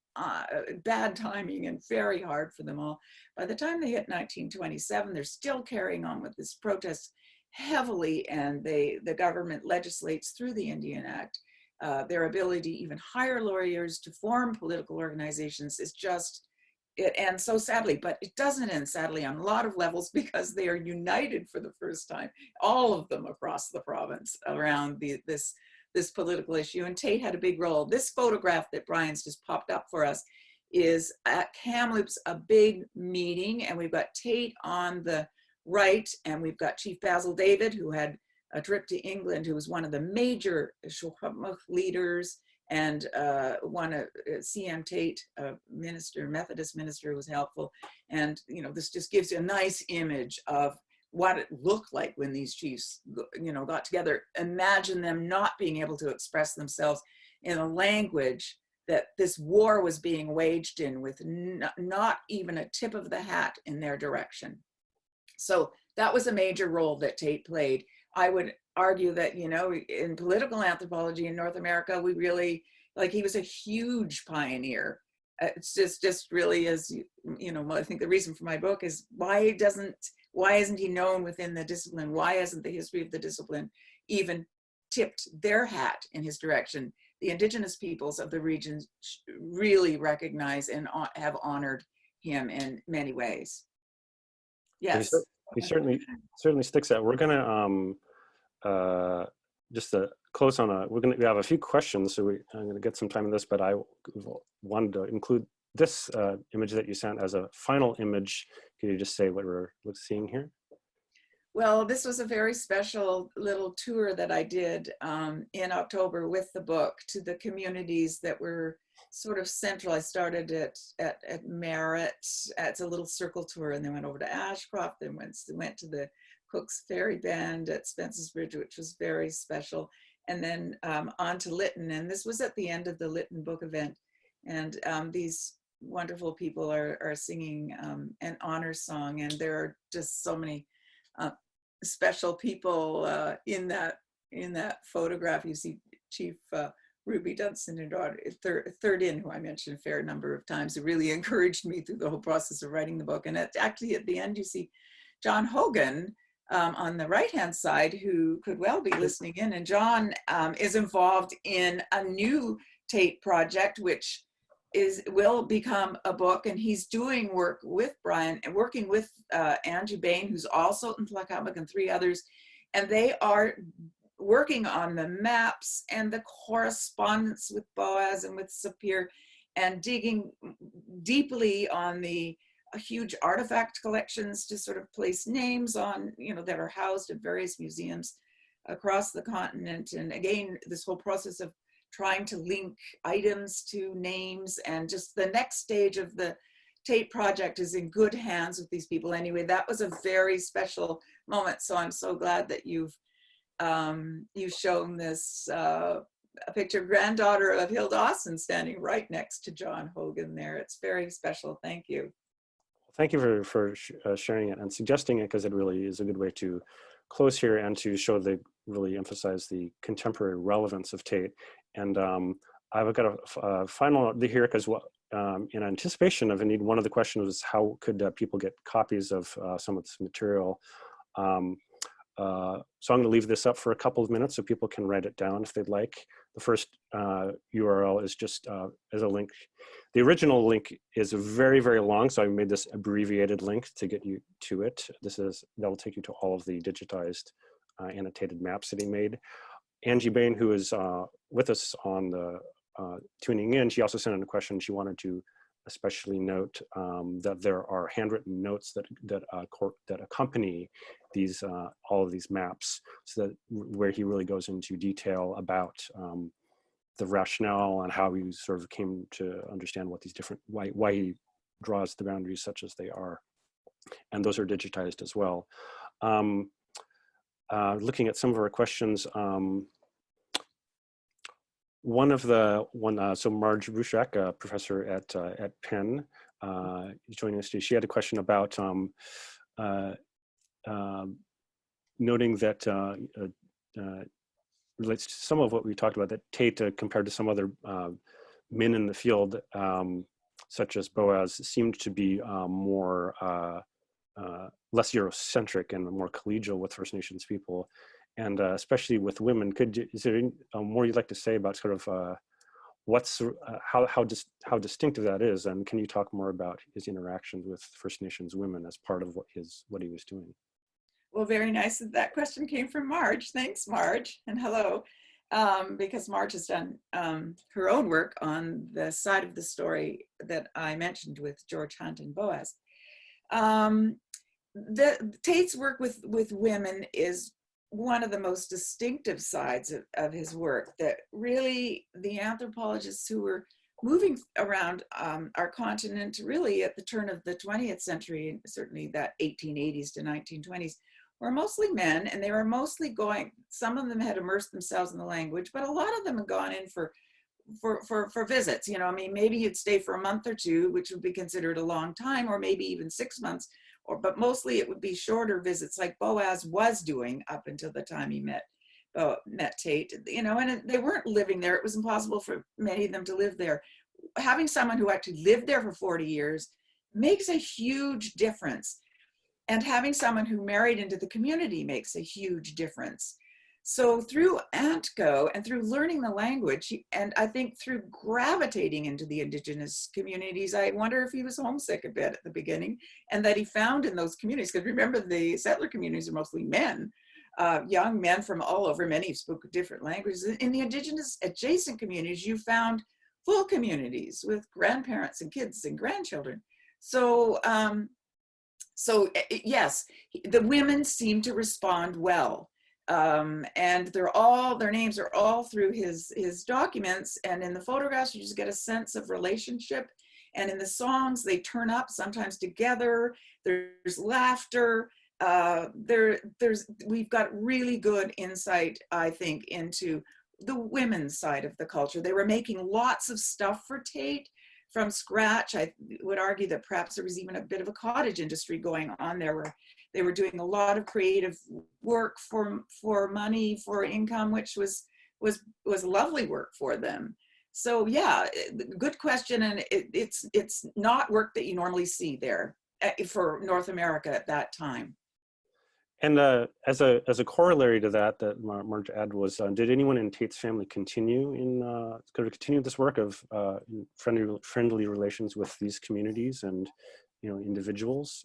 bad timing and very hard for them all. By the time they hit 1927, they're still carrying on with this protest heavily, and the government legislates through the Indian Act. Their ability to even hire lawyers to form political organizations is just, it ends so sadly, but it doesn't end sadly on a lot of levels, because they are united for the first time, all of them across the province, around this political issue. And Tate had a big role. This photograph that Brian's just popped up for us is at Kamloops, a big meeting, and we've got Tate on the right, and we've got Chief Basil David, who had a trip to England, who was one of the major Shwapmuk leaders, and one of C.M. Tate, a minister, Methodist minister, was helpful. And this just gives you a nice image of what it looked like when these chiefs got together. Imagine them not being able to express themselves in a language that this war was being waged in, with not even a tip of the hat in their direction. So that was a major role that Tate played. I would argue that, in political anthropology in North America, we really, he was a huge pioneer. It's just really is, I think the reason for my book is why isn't he known within the discipline? Why hasn't the history of the discipline even tipped their hat in his direction? The Indigenous peoples of the region really recognize and have honored him in many ways. Yes. He certainly sticks out. We're gonna just to close on we have a few questions, so I'm gonna get some time in this, but I wanted to include this image that you sent as a final image. Can you just say what we're seeing here? Well, this was a very special little tour that I did in October with the book to the communities that were sort of central. I started at Merritt. It's a little circle tour, and then went over to Ashcroft, then went to the Cook's Ferry Bend at Spence's Bridge, which was very special, and then on to Lytton. And this was at the end of the Lytton book event. And these wonderful people are singing an honor song, and there are just so many special people in that photograph. You see Chief Ruby Dunson and daughter, third in, who I mentioned a fair number of times, who really encouraged me through the whole process of writing the book. And actually at the end, you see John Hogan on the right-hand side, who could well be listening in. And John is involved in a new Tate project, which will become a book, and he's doing work with Brian and working with Angie Bain, who's also in Tlakamak, and 3 others, and they are working on the maps and the correspondence with Boas and with Sapir, and digging deeply on the huge artifact collections to sort of place names on, that are housed at various museums across the continent. And again, this whole process of trying to link items to names, and just the next stage of the Tate project is in good hands with these people. Anyway, that was a very special moment. So I'm so glad that you've shown this a picture, granddaughter of Hilda Austin, standing right next to John Hogan there. It's very special. Thank you. Thank you for sharing it and suggesting it, because it really is a good way to close here and to really emphasize the contemporary relevance of Tate. And I've got a final note here, because in anticipation of indeed, one of the questions was how could people get copies of some of this material. So I'm going to leave this up for a couple of minutes so people can write it down if they'd like. The first URL is just as a link. The original link is very, very long, so I made this abbreviated link to get you to it. That will take you to all of the digitized annotated maps that he made. Angie Bain, who is with us on the tuning in, she also sent in a question. She wanted to especially note that there are handwritten notes that accompany these all of these maps, so that where he really goes into detail about the rationale and how he sort of came to understand what these different why he draws the boundaries such as they are, and those are digitized as well. Looking at some of our questions. So Marge Rushak, a professor at Penn, joining us today. She had a question about noting that relates to some of what we talked about, that Tate, compared to some other men in the field, such as Boas, seemed to be less Eurocentric and more collegial with First Nations people. And especially with women, is there any more you'd like to say about sort of how distinctive that is? And can you talk more about his interactions with First Nations women as part of what he was doing? Well, very nice that question came from Marge. Thanks, Marge, and hello. Because Marge has done her own work on the side of the story that I mentioned with George Hunt and Boas. Tate's work with women is one of the most distinctive sides of his work, that really the anthropologists who were moving around our continent really at the turn of the 20th century, certainly that 1880s to 1920s, were mostly men, and they were mostly going, some of them had immersed themselves in the language, but a lot of them had gone in for visits. I mean, maybe you'd stay for a month or two, which would be considered a long time, or maybe even 6 months, but mostly it would be shorter visits, like Boas was doing up until the time he met Tate, and they weren't living there. It was impossible for many of them to live there. Having someone who actually lived there for 40 years makes a huge difference. And having someone who married into the community makes a huge difference. So through ANTCO and through learning the language, and I think through gravitating into the Indigenous communities, I wonder if he was homesick a bit at the beginning, and that he found in those communities, because remember, the settler communities are mostly men, young men from all over, many spoke different languages. In the Indigenous adjacent communities, you found full communities with grandparents and kids and grandchildren. So yes, the women seem to respond well. And their names are all through his documents, and in the photographs you just get a sense of relationship, and in the songs they turn up sometimes together. There's laughter. We've got really good insight, I think, into the women's side of the culture. They were making lots of stuff for Tate from scratch. I would argue that perhaps there was even a bit of a cottage industry going on there, where they were doing a lot of creative work for money, for income, which was lovely work for them. So yeah, good question, and it's not work that you normally see there for North America at that time. And as a corollary to that Marge added was, did anyone in Tate's family continue this work of friendly relations with these communities and individuals?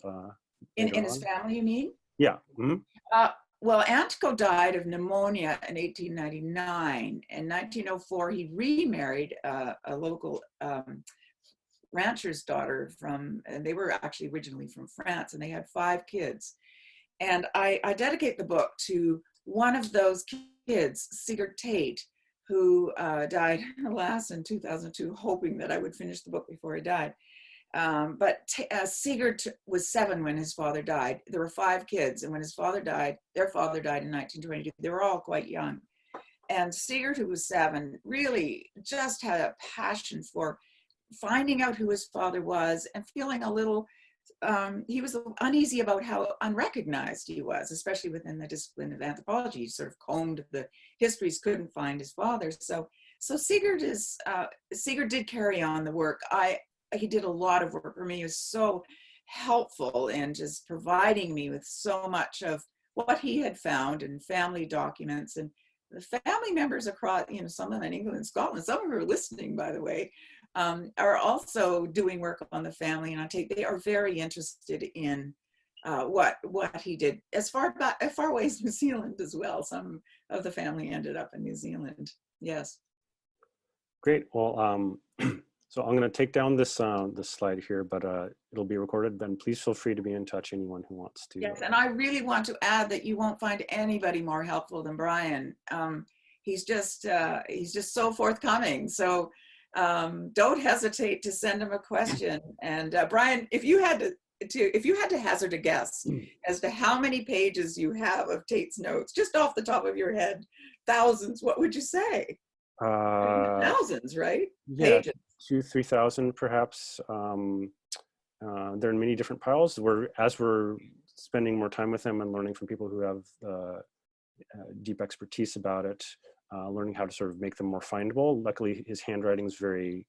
In his family, you mean? Yeah. Mm-hmm. Well, Antco died of pneumonia in 1899. In 1904, he remarried a local rancher's daughter and they were actually originally from France, and they had 5 kids. And I dedicate the book to one of those kids, Sigurd Tate, who died, alas, in 2002, hoping that I would finish the book before he died. But Sigurd was 7 when his father died. There were 5 kids, and when his father died, their father died in 1922. They were all quite young. And Sigurd, who was 7, really just had a passion for finding out who his father was and feeling a little, he was uneasy about how unrecognized he was, especially within the discipline of anthropology. He sort of combed the histories, couldn't find his father. So Sigurd did carry on the work. He did a lot of work for me. He was so helpful in just providing me with so much of what he had found in family documents. And the family members across, some of them in England and Scotland, some of them are listening, by the way, are also doing work on the family and on Tate. They are very interested in what he did as far away as New Zealand as well. Some of the family ended up in New Zealand. Yes. Great. Well, so I'm going to take down this slide here, but it'll be recorded. Then please feel free to be in touch, anyone who wants to. Yes, and I really want to add that you won't find anybody more helpful than Brian. He's just so forthcoming. So don't hesitate to send him a question. And Brian, if you had to hazard a guess as to how many pages you have of Tate's notes, just off the top of your head, thousands, what would you say? Thousands, right? Yeah, Pages. 2,000-3,000 perhaps. They're in many different piles. As we're spending more time with them and learning from people who have deep expertise about it, learning how to sort of make them more findable. Luckily, his handwriting is very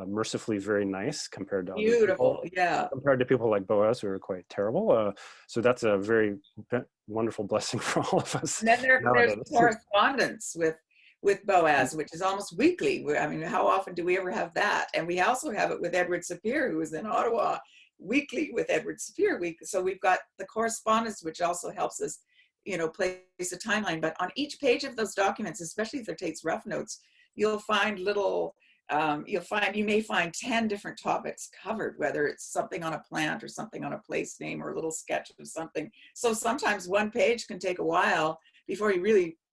mercifully very nice compared to Beautiful, other people, yeah. compared to people like Boas, who are quite terrible. So that's a very wonderful blessing for all of us. And then there's correspondence with Boas, which is almost weekly. I mean, how often do we ever have that? And we also have it with Edward Sapir, who is in Ottawa, weekly with Edward Sapir. So we've got the correspondence, which also helps us, place a timeline. But on each page of those documents, especially if they're Tate's rough notes, you'll find you may find 10 different topics covered, whether it's something on a plant or something on a place name or a little sketch of something. So sometimes one page can take a while before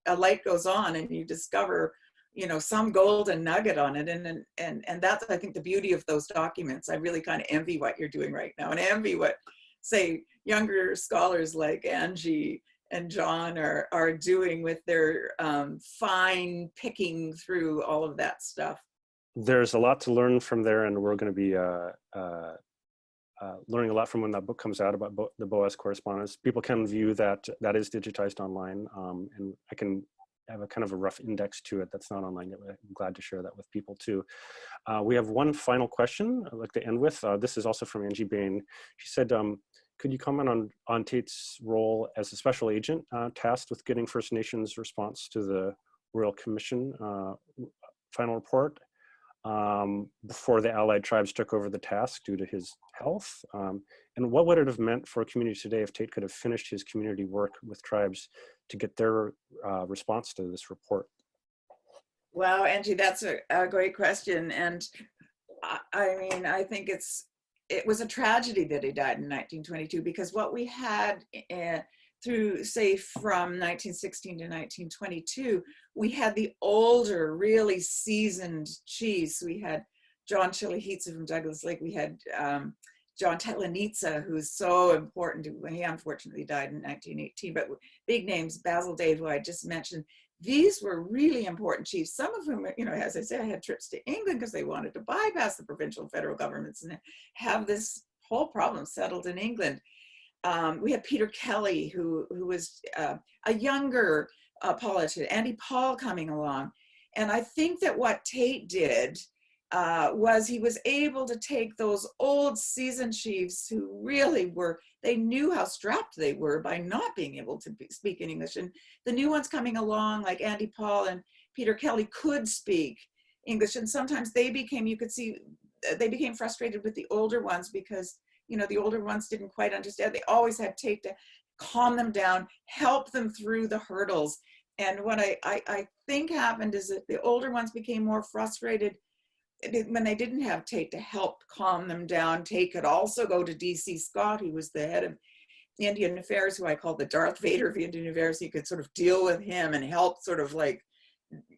a light goes on and you discover, some golden nugget on it. And that's, I think, the beauty of those documents. I really kind of envy what you're doing right now, and envy what, say, younger scholars like Angie and John are doing with their fine picking through all of that stuff. There's a lot to learn from there, and we're going to be learning a lot from when that book comes out about the Boas correspondence. People can view that is digitized online, and I can have a kind of a rough index to it that's not online yet. I'm glad to share that with people too. We have one final question I'd like to end with. This is also from Angie Bain. She said, could you comment on Tate's role as a special agent tasked with getting First Nations response to the Royal Commission final report before the Allied tribes took over the task due to his health? And what would it have meant for a community today if Tate could have finished his community work with tribes to get their response to this report? Wow, Angie, that's a great question. And I mean, I think it was a tragedy that he died in 1922, because what we had through, say, from 1916 to 1922, we had the older, really seasoned chiefs. We had John Chilahitsa from Douglas Lake. We had John Tetlanitsa, who's so important. He unfortunately died in 1918, but big names, Basil Dave, who I just mentioned. These were really important chiefs, some of whom, as I said, had trips to England because they wanted to bypass the provincial and federal governments and have this whole problem settled in England. We had Peter Kelly, who was a younger politician, Andy Paul coming along. And I think that what Tate did was he was able to take those old seasoned chiefs who really they knew how strapped they were by not being able to speak in English. And the new ones coming along, like Andy Paul and Peter Kelly, could speak English. And sometimes they became frustrated with the older ones because the older ones didn't quite understand. They always had Tate to calm them down, help them through the hurdles. And what I think happened is that the older ones became more frustrated when they didn't have Tate to help calm them down, Tate could also go to D.C. Scott, who was the head of Indian Affairs, who I call the Darth Vader of Indian Affairs. He could sort of deal with him and help sort of like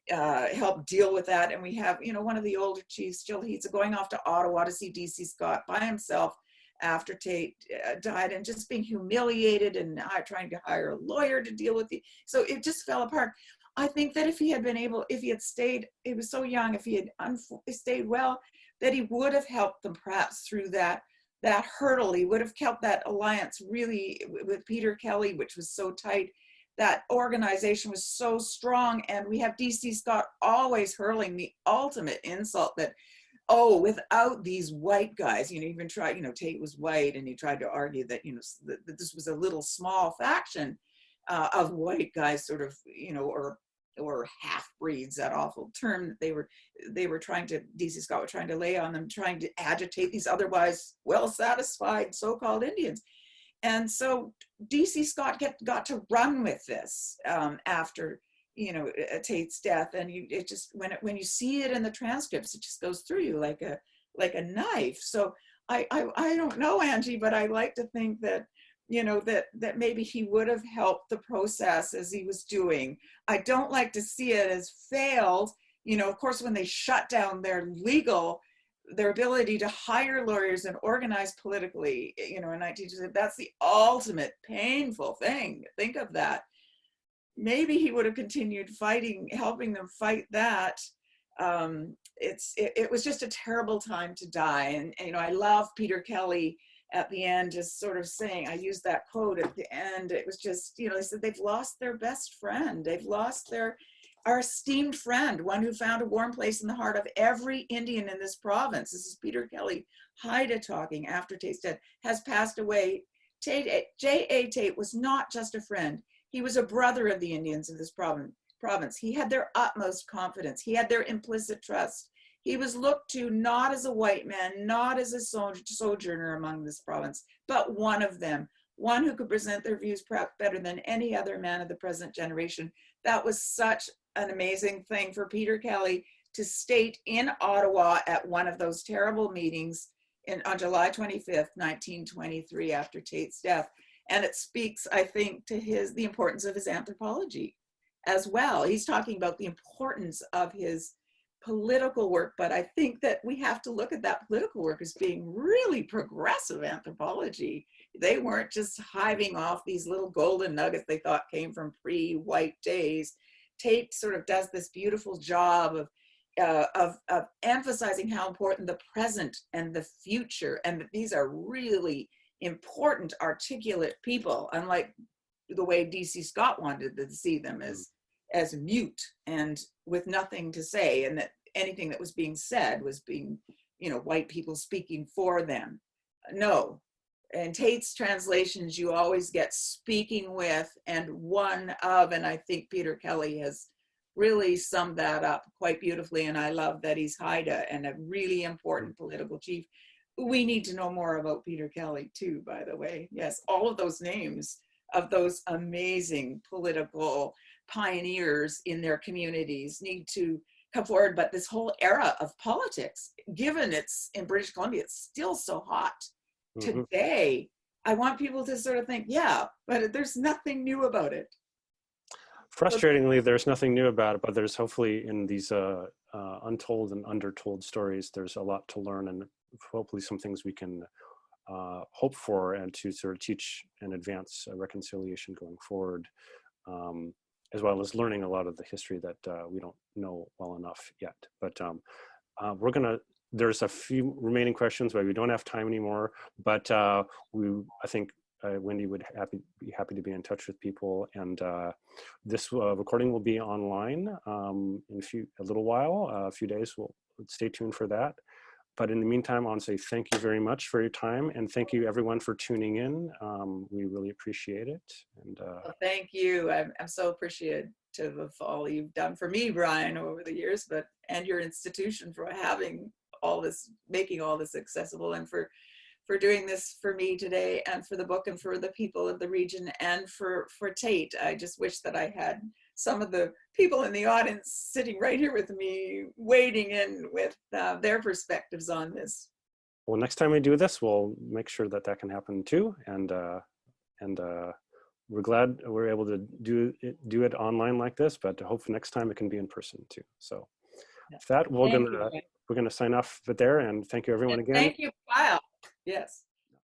help deal with that. And we have, you know, one of the older chiefs still, he's going off to Ottawa to see D.C. Scott by himself after Tate died, and just being humiliated and trying to hire a lawyer to deal with it. So it just fell apart. I think that if he had been able, if he had stayed, he was so young, if he had stayed well, that he would have helped them perhaps through that hurdle. He would have kept that alliance really with Peter Kelly, which was so tight. That organization was so strong, and we have D.C. Scott always hurling the ultimate insult that, oh, without these white guys, you know, even tried, you know, Tate was white, and he tried to argue that, you know, that this was a little small faction of white guys, sort of, you know, or half-breeds, that awful term that they were trying to, D.C. Scott was trying to lay on them, trying to agitate these otherwise well-satisfied so-called Indians. And so D.C. Scott got to run with this after, you know, Tate's death, and it just, when you see it in the transcripts, it just goes through you like a knife. So I don't know, Angie, but I like to think that, you know, that maybe he would have helped the process as he was doing. I don't like to see it as failed. You know, of course, when they shut down their ability to hire lawyers and organize politically, you know, in 1920, that's the ultimate painful thing. Think of that. Maybe he would have continued fighting, helping them fight that. It was just a terrible time to die. And you know, I love Peter Kelly at the end, just sort of saying, I used that quote at the end. It was just, you know, they said they've lost their best friend. They've lost our esteemed friend, one who found a warm place in the heart of every Indian in this province. This is Peter Kelly, Haida talking after Tate's death, has passed away. J.A. Tate was not just a friend. He was a brother of the Indians of this province. He had their utmost confidence. He had their implicit trust. He was looked to not as a white man, not as a sojourner among this province, but one of them, one who could present their views perhaps better than any other man of the present generation. That was such an amazing thing for Peter Kelly to state in Ottawa at one of those terrible meetings on July 25th, 1923, after Tate's death. And it speaks, I think, to the importance of his anthropology as well. He's talking about the importance of his political work, but I think that we have to look at that political work as being really progressive anthropology. They weren't just hiving off these little golden nuggets they thought came from pre-white days. Tate sort of does this beautiful job of emphasizing how important the present and the future, and that these are really important, articulate people, unlike the way D.C. Scott wanted to see them as mute and with nothing to say, and that anything that was being said was being, you know, white people speaking for them. No. In Tate's translations, you always get speaking with and one of, and I think Peter Kelly has really summed that up quite beautifully, and I love that he's Haida and a really important political chief. We need to know more about Peter Kelly too, by the way. Yes, all of those names of those amazing political pioneers in their communities need to come forward, but this whole era of politics, given it's in British Columbia, it's still so hot. Today, I want people to sort of think, yeah, but there's nothing new about it. Frustratingly, there's nothing new about it, but there's hopefully in these untold and undertold stories, there's a lot to learn, and hopefully some things we can hope for, and to sort of teach and advance reconciliation going forward, as well as learning a lot of the history that we don't know well enough yet. But there's a few remaining questions, but we don't have time anymore. But I think Wendy would be happy to be in touch with people. And this recording will be online in a little while, a few days. We'll stay tuned for that. But in the meantime, I want to say thank you very much for your time, and thank you everyone for tuning in. We really appreciate it. And well, thank you. I'm so appreciative of all you've done for me, Brian, over the years, and your institution for having all this, making all this accessible, and for doing this for me today, and for the book, and for the people of the region, and for Tate. I just wish that I had some of the people in the audience sitting right here with me, wading in with their perspectives on this. Well, next time we do this, we'll make sure that that can happen too. And we're glad we're able to do it online like this, but hopefully next time it can be in person too. So with that, we're gonna sign off there, and thank you everyone again. Thank you, Kyle. Yes.